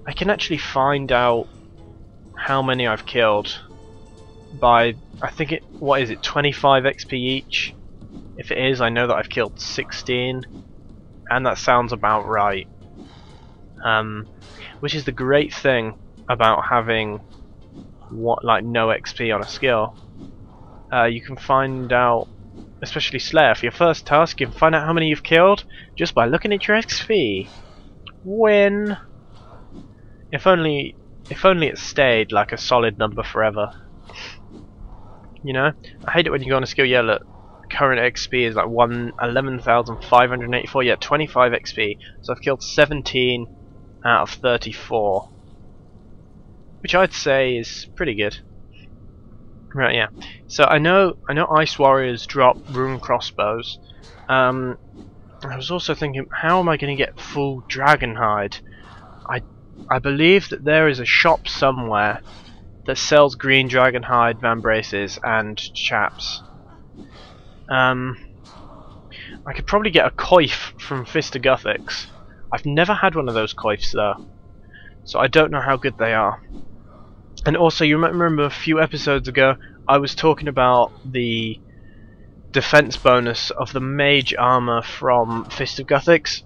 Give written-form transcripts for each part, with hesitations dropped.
I can actually find out how many I've killed by, I think it, what is it, 25 XP each? If it is, I know that I've killed 16, and that sounds about right. Which is the great thing about having like no XP on a skill. You can find out, especially Slayer, for your first task, you can find out how many you've killed just by looking at your XP. Win. If only it stayed like a solid number forever. You know, I hate it when you go on a skill. Yeah, look, current XP is like 11,584. Yeah, 25 XP. So I've killed 17 out of 34, which I'd say is pretty good. Right, yeah. So I know Ice Warriors drop rune crossbows. I was also thinking, how am I going to get full dragon hide? I believe that there is a shop somewhere that sells green dragon hide vambraces and chaps. I could probably get a coif from Fist of Guthix. I've never had one of those coifs though, so I don't know how good they are. And also, you remember a few episodes ago I was talking about the defense bonus of the mage armor from Fist of Guthix.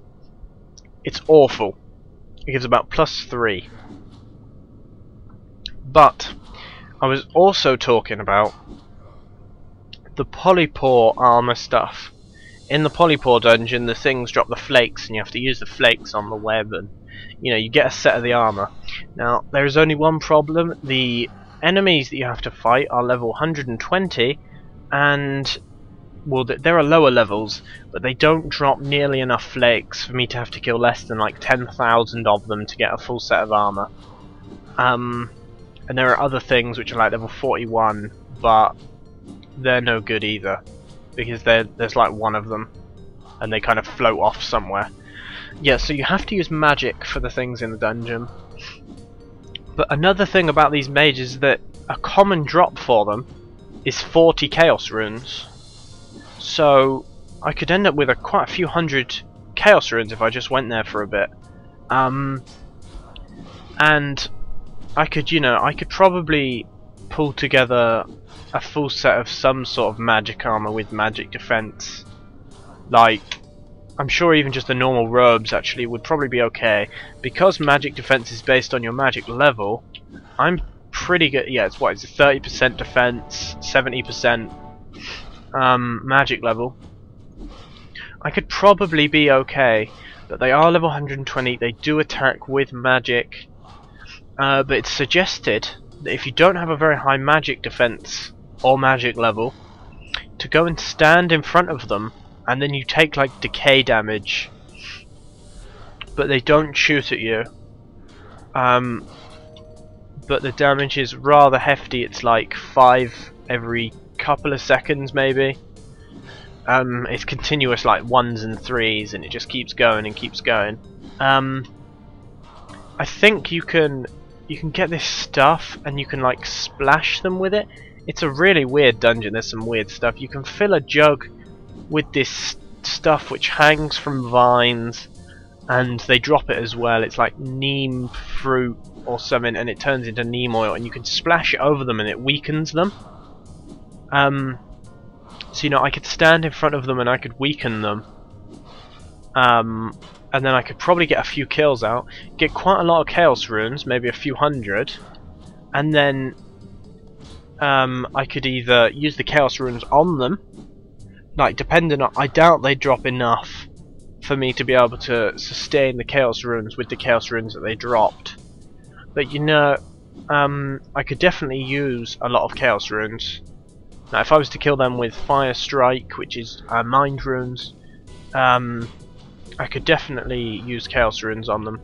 It's awful. It gives about +3. But I was also talking about the polypore armor stuff. In the polypore dungeon, the things drop the flakes, and you have to use the flakes on the web, and you get a set of the armor. Now, there is only one problem: the enemies that you have to fight are level 120, and well, there are lower levels, but they don't drop nearly enough flakes for me to have to kill less than like 10,000 of them to get a full set of armor. And there are other things which are like level 41, but they're no good either, because there's like one of them, and they kind of float off somewhere. Yeah, so you have to use magic for the things in the dungeon. But another thing about these mages is that a common drop for them is 40 chaos runes. So I could end up with quite a few hundred chaos runes if I just went there for a bit. And I could probably pull together a full set of some sort of magic armor with magic defense. Like, I'm sure even just the normal robes actually would probably be okay. Because magic defense is based on your magic level, I'm pretty good. Yeah, it's 30% defense, 70% magic level. I could probably be okay, but they are level 120. They do attack with magic, but it's suggested that if you don't have a very high magic defense or magic level, to go and stand in front of them, and then you take like decay damage, but they don't shoot at you. But the damage is rather hefty. It's like 5 every couple of seconds maybe. It's continuous, like 1s and 3s, and it just keeps going and keeps going. I think you can get this stuff and you can like splash them with it. It's a really weird dungeon. There's some weird stuff. You can fill a jug with this stuff which hangs from vines, and they drop it as well. It's like neem fruit or something, and it turns into neem oil, and you can splash it over them and it weakens them. So I could stand in front of them and I could weaken them, and then I could probably get a few kills out, get quite a lot of chaos runes, maybe a few hundred, and then I could either use the chaos runes on them, like depending on, I doubt they drop enough for me to be able to sustain the chaos runes with the chaos runes that they dropped. But I could definitely use a lot of chaos runes. Now if I was to kill them with Fire Strike, which is mind runes, I could definitely use chaos runes on them.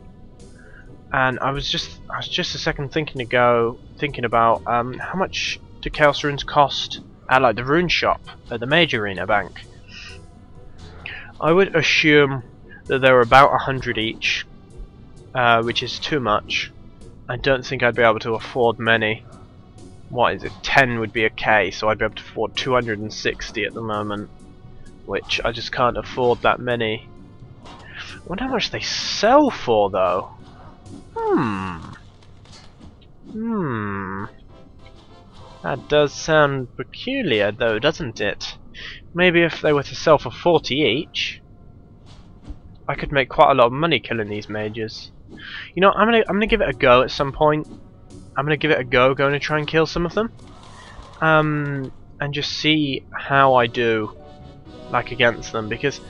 And I was just a second thinking about how much do chaos runes cost at like the rune shop at the Mage Arena Bank. I would assume that there were about 100 each, which is too much. I don't think I'd be able to afford many. What is it? 10 would be okay, so I'd be able to afford 260 at the moment, which I just can't afford that many. I wonder how much they sell for though. That does sound peculiar though, doesn't it? Maybe if they were to sell for 40 each, I could make quite a lot of money killing these mages. You know, I'm gonna give it a go at some point. I'm gonna give it a go, going to try and kill some of them. And just see how I do, like, against them, because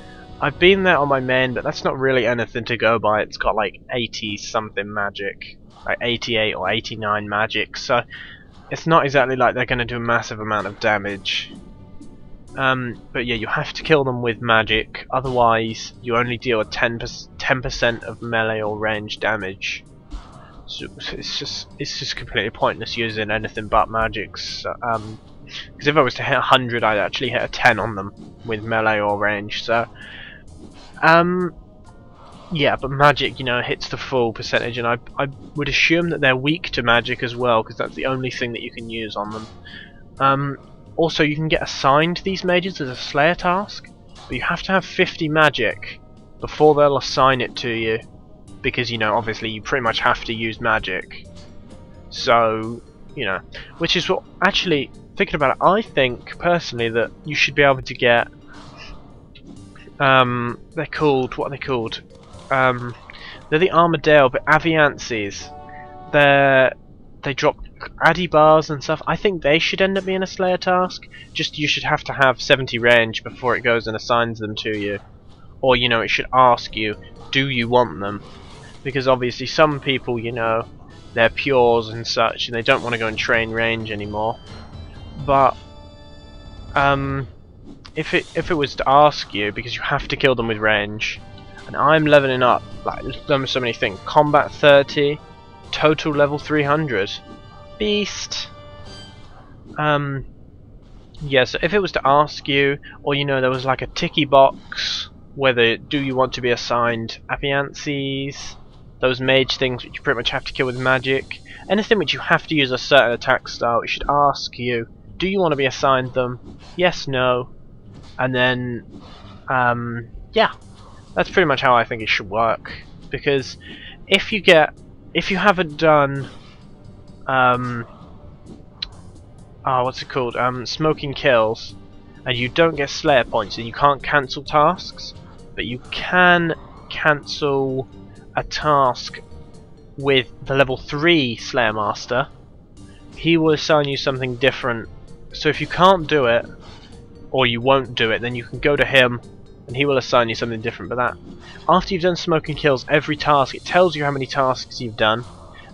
I've been there on my main, but that's not really anything to go by. It's got like 80 something magic, like 88 or 89 magic, so it's not exactly like they're going to do a massive amount of damage. But yeah, you have to kill them with magic, otherwise you only deal with 10% of melee or range damage. So it's just completely pointless using anything but magics. Because if I was to hit 100, I'd actually hit a 10 on them with melee or range. So, yeah, but magic, you know, hits the full percentage, and I would assume that they're weak to magic as well, because that's the only thing that you can use on them. Also, you can get assigned these mages as a Slayer task, but you have to have 50 magic before they'll assign it to you, because, you know, obviously you pretty much have to use magic. So, you know, which is what, actually, thinking about it, I think, personally, that you should be able to get, they're called, what are they called? They're the Armadale, but Aviances. They drop Addy bars and stuff. I think they should end up being a Slayer task. Just you should have to have 70 range before it goes and assigns them to you. Or, you know, it should ask you, do you want them? Because obviously some people, you know, they're pures and such, and they don't want to go and train range anymore. But if it was to ask you, because you have to kill them with range, and I'm leveling up, like, there's done so many things. Combat 30, total level 300. Beast. Yeah, so if it was to ask you, or, you know, there was like a ticky box, whether do you want to be assigned Apiances, those mage things which you pretty much have to kill with magic, anything which you have to use a certain attack style, it should ask you, do you want to be assigned them? Yes, no. And then, yeah, that's pretty much how I think it should work. Because if you haven't done, what's it called? Smoking kills, and you don't get Slayer points, and you can't cancel tasks, but you can cancel a task with the level 3 Slayer Master. He will assign you something different. So if you can't do it, or you won't do it, then you can go to him and he will assign you something different. But that, after you've done smoking kills, every task, it tells you how many tasks you've done,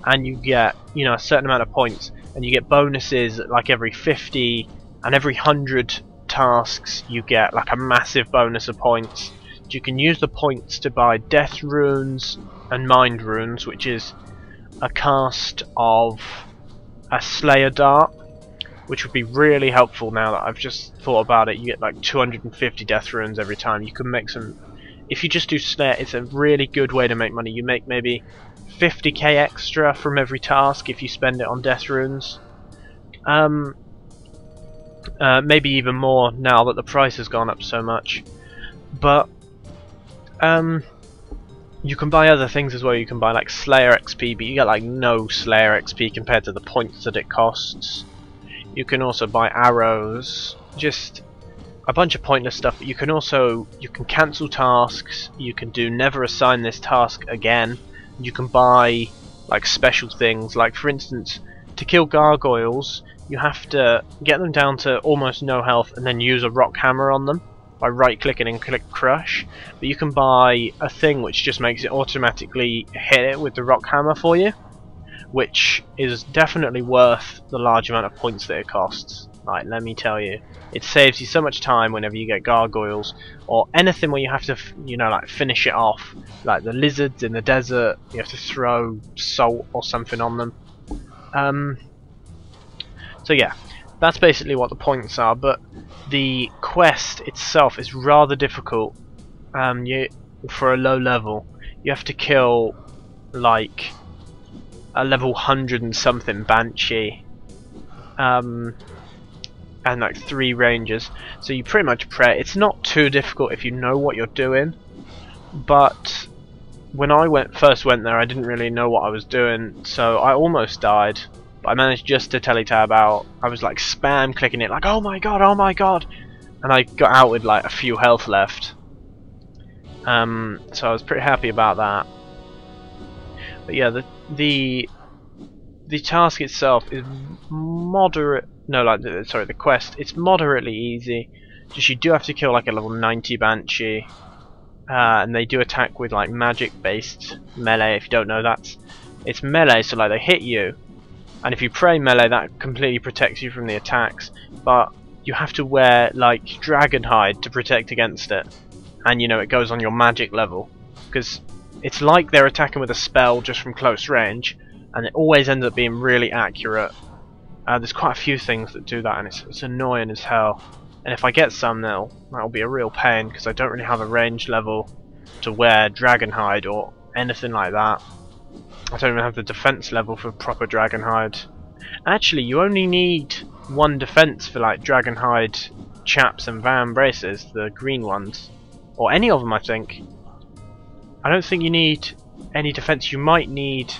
and you get, you know, a certain amount of points, and you get bonuses like every 50 and every 100 tasks you get like a massive bonus of points. You can use the points to buy death runes and mind runes, which is a cast of a Slayer dart, which would be really helpful now that I've just thought about it. You get like 250 death runes every time. You can make some, if you just do Slayer, it's a really good way to make money. You make maybe 50k extra from every task if you spend it on death runes. Maybe even more now that the price has gone up so much. But you can buy other things as well. You can buy like Slayer XP, but you get like no Slayer XP compared to the points that it costs. You can also buy arrows, just a bunch of pointless stuff. But you can cancel tasks. You can do never assign this task again. You can buy like special things, like for instance, to kill gargoyles, you have to get them down to almost no health and then use a rock hammer on them by right clicking and click crush. But you can buy a thing which just makes it automatically hit it with the rock hammer for you, which is definitely worth the large amount of points that it costs. Like, let me tell you, it saves you so much time whenever you get gargoyles or anything where you have to, you know, like finish it off, like the lizards in the desert. You have to throw salt or something on them. So yeah, that's basically what the points are. But the quest itself is rather difficult. For a low level, you have to kill like a level 100 and something Banshee, and like 3 rangers. So you pretty much pray. It's not too difficult if you know what you're doing, but when I first went there, I didn't really know what I was doing, so I almost died but I managed just to teletab out. I was like spam clicking it, like oh my god, and I got out with like a few health left. So I was pretty happy about that. But yeah, the task itself is moderate. No, like the quest. It's moderately easy. Just you do have to kill like a level 90 banshee, and they do attack with like magic-based melee. If you don't know that, it's melee. So like they hit you, and if you pray melee, that completely protects you from the attacks. But you have to wear like dragon hide to protect against it, and you know it goes on your magic level because it's like they're attacking with a spell just from close range, and it always ends up being really accurate. There's quite a few things that do that, and it's annoying as hell. And if I get some, that'll be a real pain because I don't really have a range level to wear dragon hide or anything like that. I don't even have the defense level for proper dragon hide. Actually, you only need 1 defense for like dragon hide chaps and van braces, the green ones, or any of them. I think. I don't think you need any defense. You might need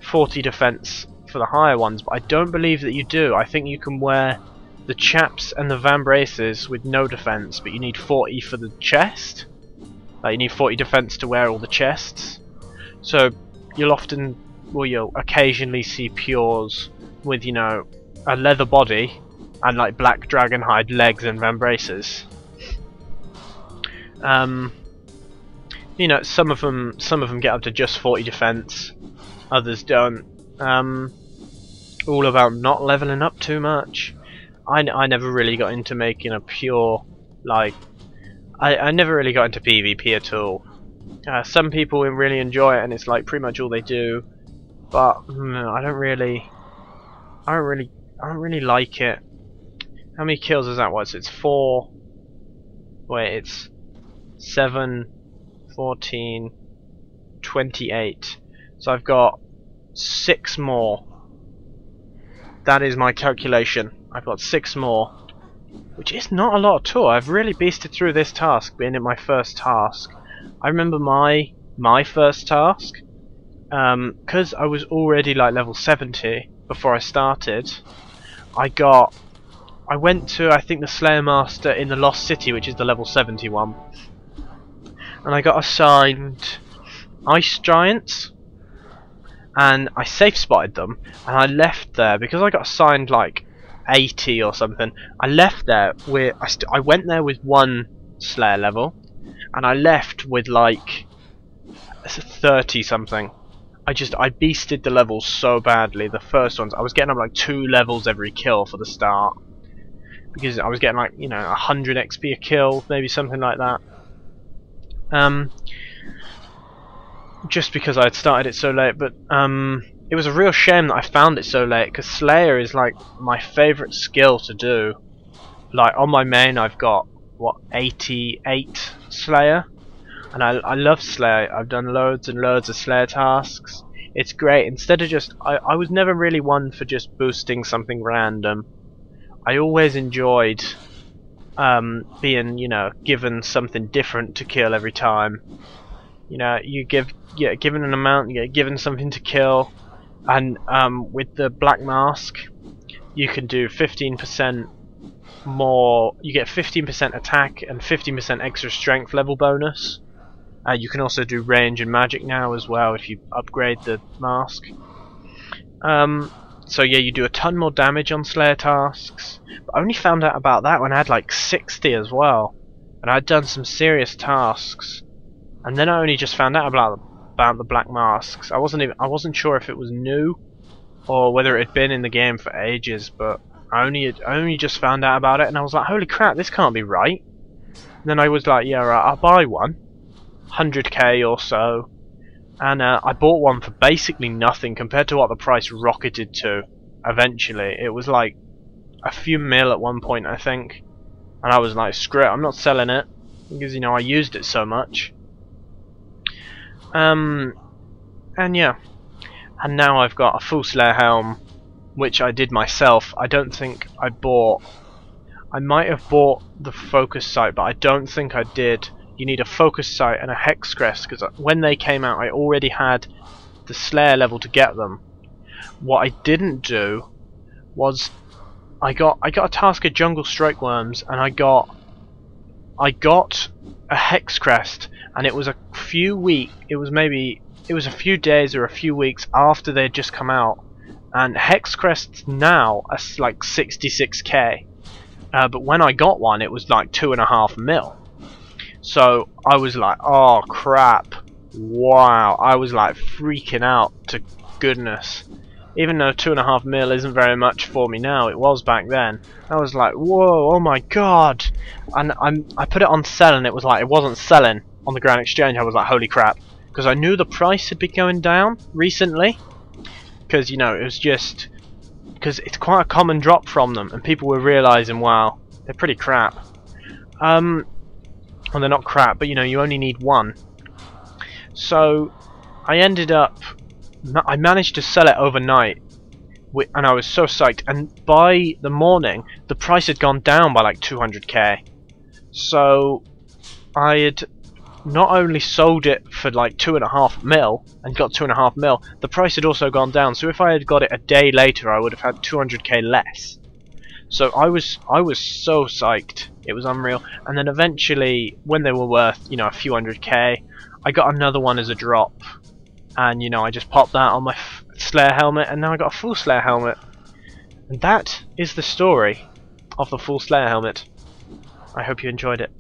40 defense for the higher ones, but I don't believe that you do. I think you can wear the chaps and the van braces with no defense, but you need 40 for the chest. Like you need 40 defense to wear all the chests. So you'll occasionally see pures with, you know, a leather body and like black dragon hide legs and van braces. You know, some of them get up to just 40 defense, others don't. All about not leveling up too much. I never really got into making a pure, like, I never really got into PvP at all. Some people really enjoy it, and it's like pretty much all they do. But I don't really like it. How many kills is that? It's 4. Wait, it's 7, 14, 28. So I've got 6 more. That is my calculation. I've got 6 more, which is not a lot at all. I've really beasted through this task, being in my first task. I remember my first task, because I was already like level 70 before I started. I went to, I think, the Slayer Master in the Lost City, which is the level 71, and I got assigned Ice Giants, and I safe spotted them, and I left there because I got assigned like 80 or something. I left there with I went there with 1 Slayer level, and I left with like 30 something. I beasted the levels so badly. The first ones I was getting up like 2 levels every kill for the start, because I was getting like, you know, 100 XP a kill, maybe something like that. Just because I had started it so late, but it was a real shame that I found it so late, because Slayer is like my favourite skill to do. Like on my main I've got, what, 88 Slayer, and I love Slayer. I've done loads and loads of Slayer tasks. It's great. Instead of just, I was never really one for just boosting something random. I always enjoyed being, you know, given something different to kill every time. You know, you get given an amount, you get given something to kill, and with the Black Mask, you can do 15% more. You get 15% attack and 15% extra strength level bonus. You can also do range and magic now as well if you upgrade the mask. So yeah, you do a ton more damage on Slayer tasks. But I only found out about that when I had like 60 as well, and I'd done some serious tasks. And then I only just found out about the Black Masks. I wasn't sure if it was new or whether it had been in the game for ages, but I only just found out about it, and I was like, holy crap, this can't be right. And then I was like, yeah, right, I'll buy one, 100k or so, and I bought one for basically nothing compared to what the price rocketed to eventually. It was like a few mil at one point, I think, and I was like, screw it, I'm not selling it, because, you know, I used it so much. And yeah, and now I've got a full Slayer helm, which I did myself. I don't think I bought. I might have bought the focus sight, but I don't think I did. You need a focus sight and a hex crest, because when they came out I already had the Slayer level to get them. What I didn't do was I got a task of jungle strike worms, and I got a hex crest, and it was a few days or a few weeks after they'd just come out, and hex crests now are like 66k, but when I got one it was like 2.5 mil. So I was like, oh crap, wow, I was like freaking out to goodness. Even though 2.5 mil isn't very much for me now, it was back then. I was like, whoa, oh my god. And I put it on sell, and it wasn't selling on the Grand Exchange. I was like, holy crap. Because I knew the price had been going down recently. Because, you know, it was just... because it's quite a common drop from them, and people were realising, wow, they're pretty crap. Well, they're not crap, but you know, you only need one. So, I managed to sell it overnight, and I was so psyched, and by the morning the price had gone down by like 200k. So I had not only sold it for like 2.5 mil and got 2.5 mil, the price had also gone down. So if I had got it a day later, I would have had 200k less. So I was so psyched, it was unreal. And then eventually, when they were worth, you know, a few 100k, I got another one as a drop. And you know, I just popped that on my Slayer helmet, and now I got a full Slayer helmet. And that is the story of the full Slayer helmet. I hope you enjoyed it.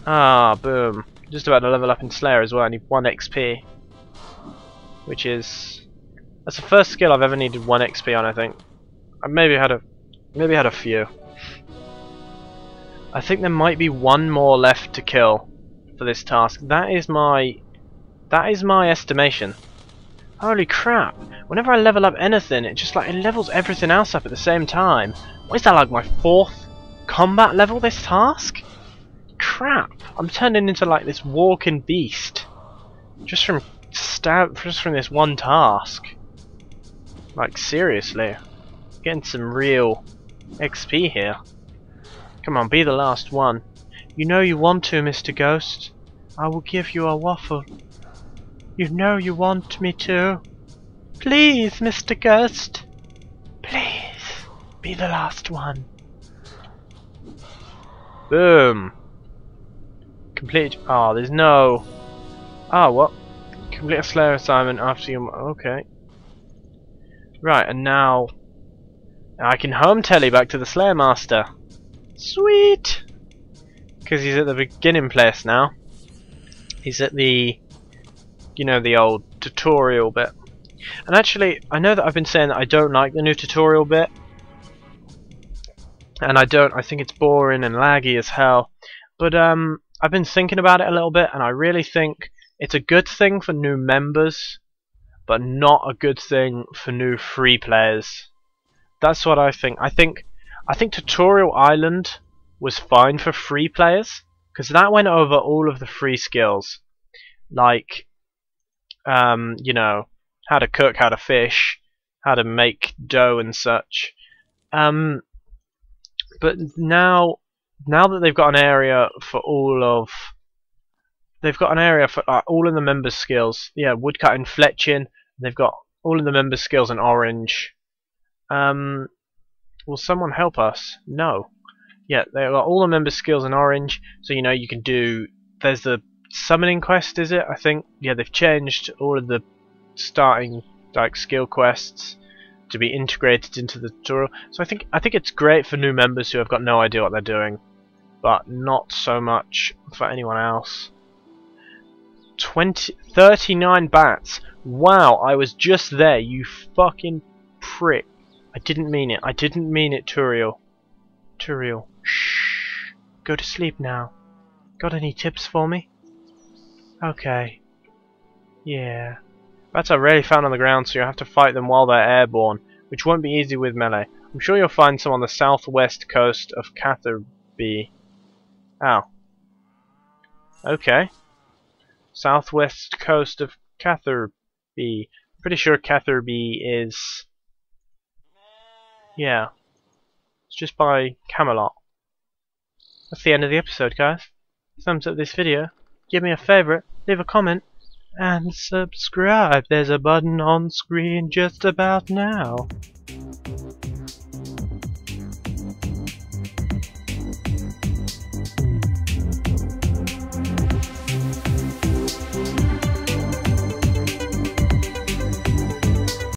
Ah, boom. Just about to level up in Slayer as well. I need 1 XP. Which is... that's the first skill I've ever needed 1 XP on, I think. I maybe had a few. I think there might be one more left to kill for this task. That is my estimation. Holy crap. Whenever I level up anything, it just like, it levels everything else up at the same time. What is that, like my 4th combat level, this task? Crap. I'm turning into like this walking beast. Just from this one task. Like seriously. Getting some real XP here. Come on, be the last one. You know you want to, Mr. Ghost. I will give you a waffle. You know you want me to. Please, Mr. Ghost. Please, be the last one. Boom. Complete. Oh, there's no... oh, what? Complete a Slayer assignment after you... okay. Right, and now I can home telly back to the Slayer Master. Sweet! Because he's at the beginning place now. He's at the... you know, the old tutorial bit. And actually, I know that I've been saying that I don't like the new tutorial bit. And I think it's boring and laggy as hell. But I've been thinking about it a little bit, and I really think it's a good thing for new members, but not a good thing for new free players. That's what I think. I think Tutorial Island was fine for free players, because that went over all of the free skills. Like, you know, how to cook, how to fish, how to make dough and such. But now that they've got an area for all of all of the members' skills. Yeah, woodcutting, fletching. They've got all of the members' skills in orange. Will someone help us? No. Yeah, they've got all the members' skills in orange. So you know you can do. There's the summoning quest, is it? I think. Yeah, they've changed all of the starting like skill quests to be integrated into the tutorial. So I think it's great for new members who have got no idea what they're doing, but not so much for anyone else. 39 bats. Wow, I was just there, you fucking prick. I didn't mean it. I didn't mean it, Turiel. Turiel. Shh. Go to sleep now. Got any tips for me? Okay. Yeah. Bats are rarely found on the ground, so you'll have to fight them while they're airborne, which won't be easy with melee. I'm sure you'll find some on the southwest coast of Catherby. Oh. Okay. Southwest coast of Catherby. Pretty sure Catherby is... yeah. It's just by Camelot. That's the end of the episode, guys. Thumbs up this video. Give me a favourite. Leave a comment. And subscribe. There's a button on screen just about now.